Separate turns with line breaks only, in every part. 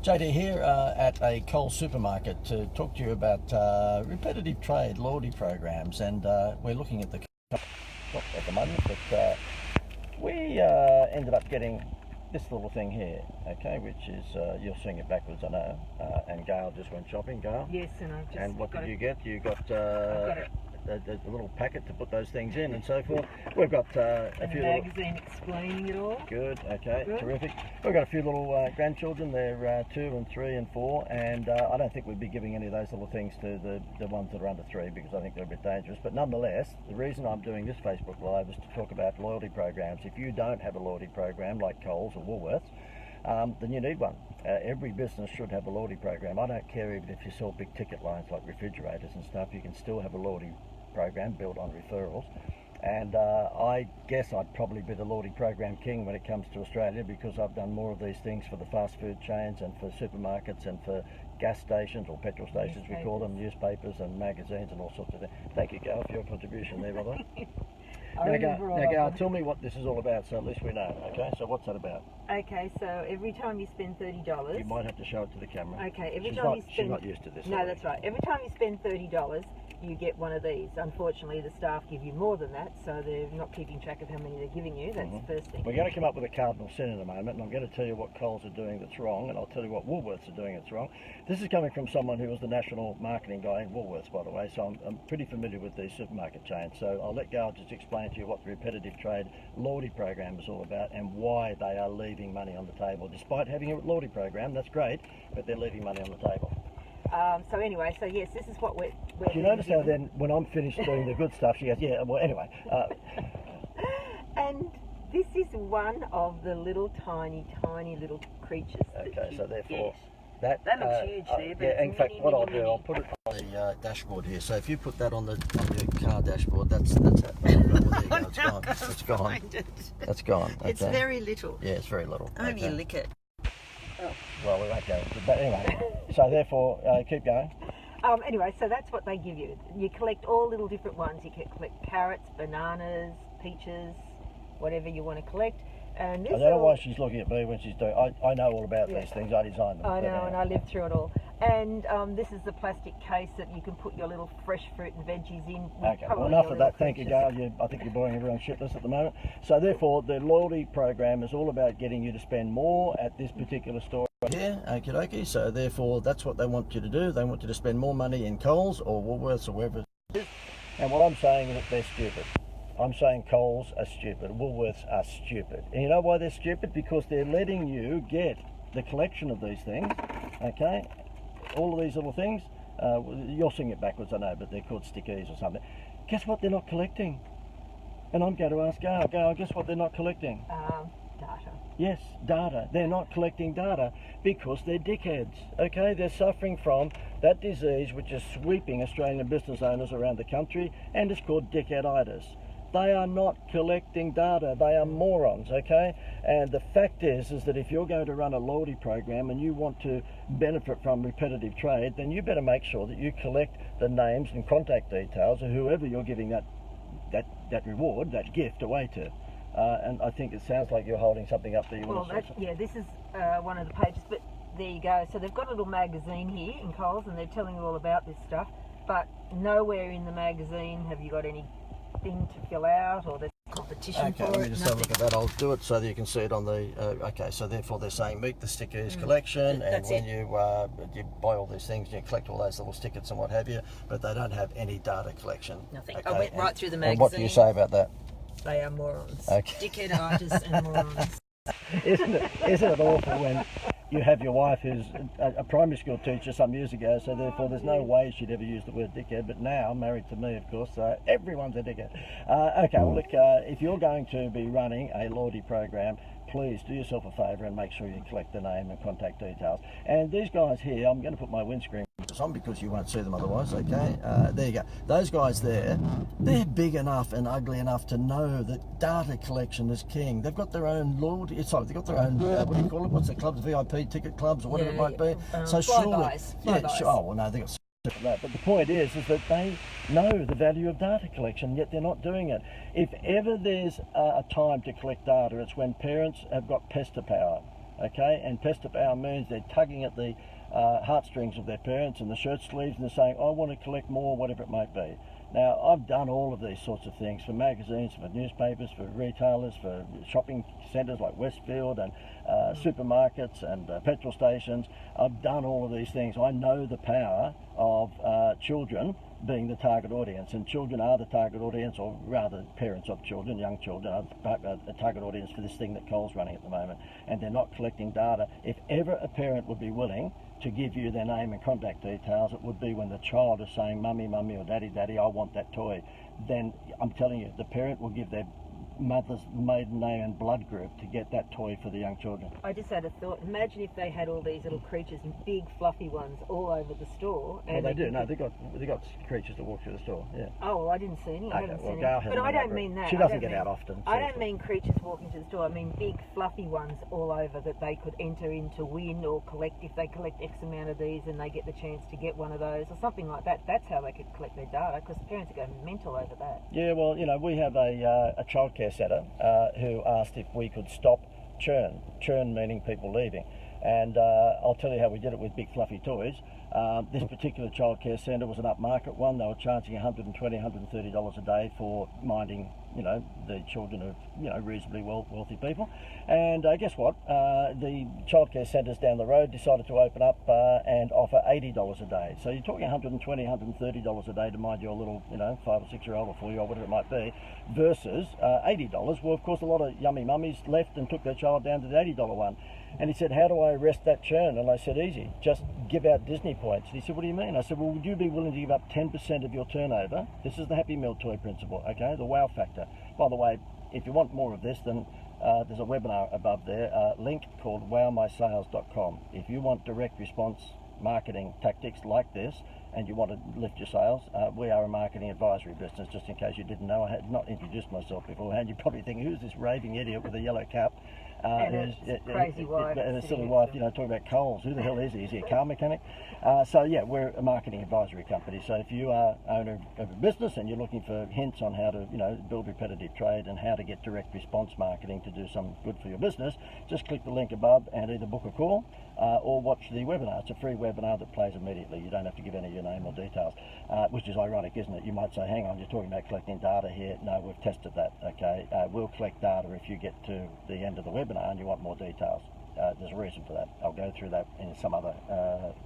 JD here at a Coles supermarket to talk to you about repetitive trade loyalty programs, and we're looking at the at the moment, but we ended up getting this little thing here, okay, which is you're seeing it backwards, I know, and Gail just went shopping. Gail?
Yes, and I've just
and what did you get? You got a little packet to put those things in and so forth. We've got a few
magazine explaining it all.
Good, okay,
Good.
Terrific. We've got a few little grandchildren. They're 2 and 3 and 4, and I don't think we'd be giving any of those little things to the ones that are under 3 because I think they're a bit dangerous. But nonetheless, the reason I'm doing this Facebook Live is to talk about loyalty programs. If you don't have a loyalty program like Coles or Woolworths, then you need one. Every business should have a loyalty program. I don't care even if you sell big ticket lines like refrigerators and stuff, you can still have a loyalty program built on referrals. And I guess I'd probably be the loyalty program king when it comes to Australia, because I've done more of these things for the fast food chains and for supermarkets and for gas stations, or petrol stations we call them, newspapers and magazines and all sorts of things. Thank you, Gail, for your contribution there, by the way. Now, Gail, tell me what this is all about, so at least we know. Okay, so what's that about?
Okay, so every time you spend $30...
You might have to show it to the camera.
Okay,
She's not used to this.
No, that's right. Every time you spend $30, you get one of these. Unfortunately, the staff give you more than that, so they're not keeping track of how many they're giving you. That's the first thing.
We're going to come up with a cardinal sin in a moment, and I'm going to tell you what Coles are doing that's wrong, and I'll tell you what Woolworths are doing that's wrong. This is coming from someone who was the national marketing guy in Woolworths, by the way, so I'm pretty familiar with these supermarket chains. So I'll let Gail just explain to you what the repetitive trade loyalty program is all about and why they are leaving money on the table. Despite having a loyalty program, that's great, but they're leaving money on the table.
So anyway, so yes, this is what we're
Do you notice how then, when I'm finished doing the good stuff, she goes, yeah, well, anyway.
And this is one of the little tiny little creatures.
Okay, so therefore...
That looks huge there, but
yeah, in fact, what I'll do, I'll put it on the dashboard here. So if you put that on your car dashboard, that's it. There you go, it's gone. It's gone. That's gone. Okay.
It's very little.
Yeah, it's very little.
Only you lick it.
Oh. Well, we won't go. But anyway, so therefore, keep going.
Anyway, so that's what they give you. You collect all little different ones. You can collect carrots, bananas, peaches, whatever you want to collect. And this
I don't know why she's looking at me when she's doing. I know all about these things. I designed them.
I know, and I lived through it all. And this is the plastic case that you can put your little fresh fruit and veggies in.
Okay, well, enough of that. Thank you, Gail. I think you're boring everyone shitless at the moment. So therefore, the loyalty program is all about getting you to spend more at this particular store here. Okie dokie. So therefore, that's what they want you to do. They want you to spend more money in Coles or Woolworths or wherever it is. And what I'm saying is that they're stupid. I'm saying Coles are stupid, Woolworths are stupid. And you know why they're stupid? Because they're letting you get the collection of these things, okay? All of these little things. You're seeing it backwards, I know, but they're called stickies or something. Guess what they're not collecting? And I'm going to ask Gail, guess what they're not collecting?
Data.
Yes, data. They're not collecting data because they're dickheads, okay? They're suffering from that disease which is sweeping Australian business owners around the country, and it's called dickheaditis. They are not collecting data. They are morons, okay? And the fact is that if you're going to run a loyalty program and you want to benefit from repetitive trade, then you better make sure that you collect the names and contact details of whoever you're giving that reward, that gift away to. And I think it sounds like you're holding something up there.
Yeah, this is one of the pages, but there you go. So they've got a little magazine here in Coles, and they're telling you all about this stuff, but nowhere in the magazine have you got any thing to fill out or there's competition for it.
Let me just have a look at that. I'll do it so that you can see it on the okay, so therefore they're saying meet the stickers collection, and when you buy all these things, you collect all those little stickers and what have you, but they don't have any data collection.
Nothing. Okay. I went right through the magazine.
And what do you say about that?
They are morons.
Okay.
Dickheaditis and morons.
Isn't it awful when you have your wife who's a primary school teacher some years ago, so therefore there's no way she'd ever use the word dickhead, but now, married to me of course, so everyone's a dickhead. Okay, well look, if you're going to be running a loyalty program, please do yourself a favour and make sure you collect the name and contact details. And these guys here, I'm going to put my windscreen on because you won't see them otherwise, okay? There you go. Those guys there, they're big enough and ugly enough to know that data collection is king. They've got their own loyalty, they've got their own, what do you call it? What's the clubs? VIP ticket clubs or whatever it might be. So surely, oh, well no, they've got that. But the point is that they know the value of data collection, yet they're not doing it. If ever there's a time to collect data, it's when parents have got pester power. okay? And pester-power means they're tugging at the heartstrings of their parents and the shirt sleeves, and they're saying, I want to collect more, whatever it might be. Now, I've done all of these sorts of things for magazines, for newspapers, for retailers, for shopping centres like Westfield and supermarkets and petrol stations. I've done all of these things. I know the power of children being the target audience, and children are the target audience, or rather parents of children, young children are the target audience for this thing that Coles running at the moment, and they're not collecting data. If ever a parent would be willing to give you their name and contact details, it would be when the child is saying, mummy, mummy, or daddy, daddy, I want that toy. Then I'm telling you, the parent will give their mother's maiden name and blood group to get that toy for the young children.
I just had a thought. Imagine if they had all these little creatures and big fluffy ones all over the store.
Well, they do. No, they got creatures that walk through the store. Yeah.
Oh, well, I didn't see any. I haven't seen
Gail
any. But I don't mean that.
She doesn't get out often.
I don't mean creatures walking to the store. I mean big fluffy ones all over that they could enter in to win or collect. If they collect X amount of these and they get the chance to get one of those or something like that, that's how they could collect their data, because parents are going mental over that.
Yeah, well, you know, we have a childcare centre who asked if we could stop churn meaning people leaving, and I'll tell you how we did it with big fluffy toys. This particular childcare centre was an upmarket one. They were charging $120, $130 a day for minding, you know, the children of, you know, reasonably wealthy people. And guess what? The childcare centres down the road decided to open up and offer $80 a day. So you're talking $120, $130 a day to mind your little, you know, 5 or 6 year old or 4 year old, whatever it might be, versus $80. Well, of course, a lot of yummy mummies left and took their child down to the $80 one. And he said, how do I arrest that churn? And I said, easy, just give out Disney points. And he said, what do you mean? I said, well, would you be willing to give up 10% of your turnover? This is the Happy Meal toy principle, okay? The wow factor. By the way, if you want more of this, then there's a webinar above there, link called wowmysales.com. If you want direct response marketing tactics like this, and you want to lift your sales, we are a marketing advisory business, just in case you didn't know. I had not introduced myself beforehand. You're probably thinking, who's this raving idiot with a yellow cap?
And a crazy wife.
And a silly wife, you know, talking about Coles. Who the hell is he? Is he a car mechanic? So yeah, we're a marketing advisory company. So if you are owner of a business and you're looking for hints on how to, you know, build repetitive trade and how to get direct response marketing to do some good for your business, just click the link above and either book a call or watch the webinar. It's a free webinar that plays immediately. You don't have to give any of your name or details, which is ironic, isn't it? You might say, hang on, you're talking about collecting data here. No, we've tested that, okay? We'll collect data if you get to the end of the webinar and you want more details. There's a reason for that. I'll go through that in some other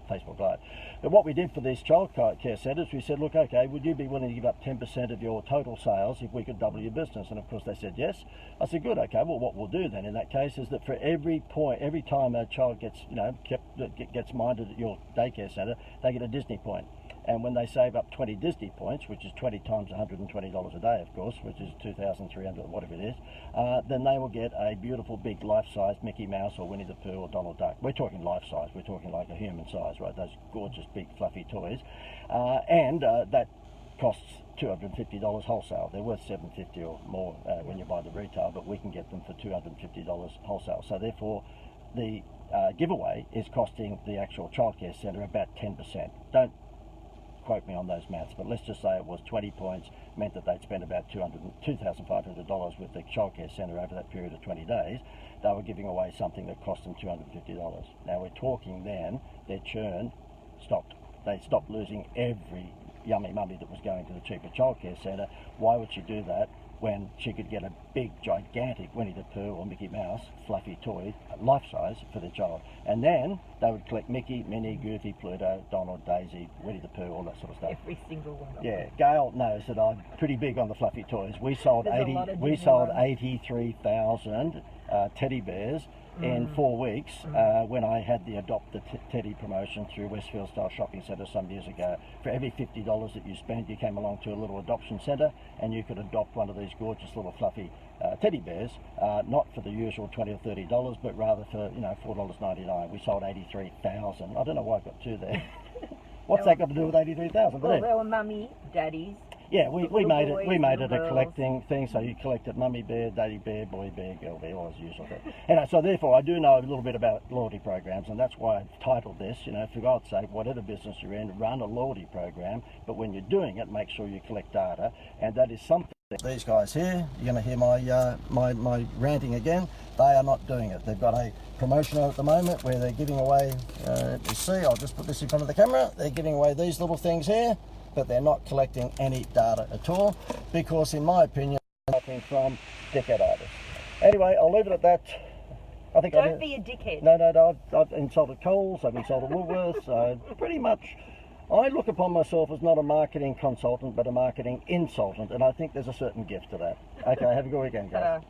Facebook Live. But what we did for these childcare centres, we said, look, okay, would you be willing to give up 10% of your total sales if we could double your business? And of course they said yes. I said, good, okay, well what we'll do then in that case is that for every time a child gets, you know, gets minded at your daycare centre, they get a Disney point. And when they save up 20 Disney points, which is 20 times $120 a day, of course, which is 2,300, whatever it is, then they will get a beautiful big life-size Mickey Mouse or Winnie the Pooh or Donald Duck. We're talking life-size. We're talking like a human size, right? Those gorgeous big fluffy toys. And that costs $250 wholesale. They're worth $750 or more when you buy the retail, but we can get them for $250 wholesale. So therefore, the giveaway is costing the actual childcare centre about 10%. Don't quote me on those maths, but let's just say it was 20 points meant that they'd spend about $2,500 with the childcare centre over that period of 20 days. They were giving away something that cost them $250. Now we're talking then their churn stopped. They stopped losing every yummy mummy that was going to the cheaper childcare centre. Why would she do that when she could get a big, gigantic Winnie the Pooh or Mickey Mouse fluffy toy, life-size, for their child? And then they would collect Mickey, Minnie, Goofy, Pluto, Donald, Daisy, Winnie the Pooh, all that sort of stuff.
Every single one.
Yeah, Gail knows that I'm pretty big on the fluffy toys. We sold 83,000 teddy bears in 4 weeks when I had the Adopt the Teddy promotion through Westfield Style Shopping Centre some years ago. For every $50 that you spent, you came along to a little adoption centre and you could adopt one of these gorgeous little fluffy teddy bears, not for the usual $20 or $30, but rather for, you know, $4.99. We sold 83,000. I don't know why I got two there. What's that got to do with 83,000?
Well, they were mummy, daddies.
Yeah, we made it a
girls.
collecting thing. So you collected mummy bear, daddy bear, boy bear, girl bear, all as usual. And so therefore, I do know a little bit about loyalty programs, and that's why I've titled this. You know, for God's sake, whatever business you're in, run a loyalty program. But when you're doing it, make sure you collect data, and that is something These guys here, you're going to hear my ranting again. They are not doing it. They've got a promotion on at the moment where they're giving away, you see, I'll just put this in front of the camera, they're giving away these little things here, but they're not collecting any data at all, because in my opinion, nothing from dickhead artists. Anyway, I'll leave it at that. I think
Don't be a dickhead.
No, I've insulted Coles, I've insulted Woolworths, so pretty much I look upon myself as not a marketing consultant, but a marketing insultant, and I think there's a certain gift to that. Okay, have a good weekend, guys.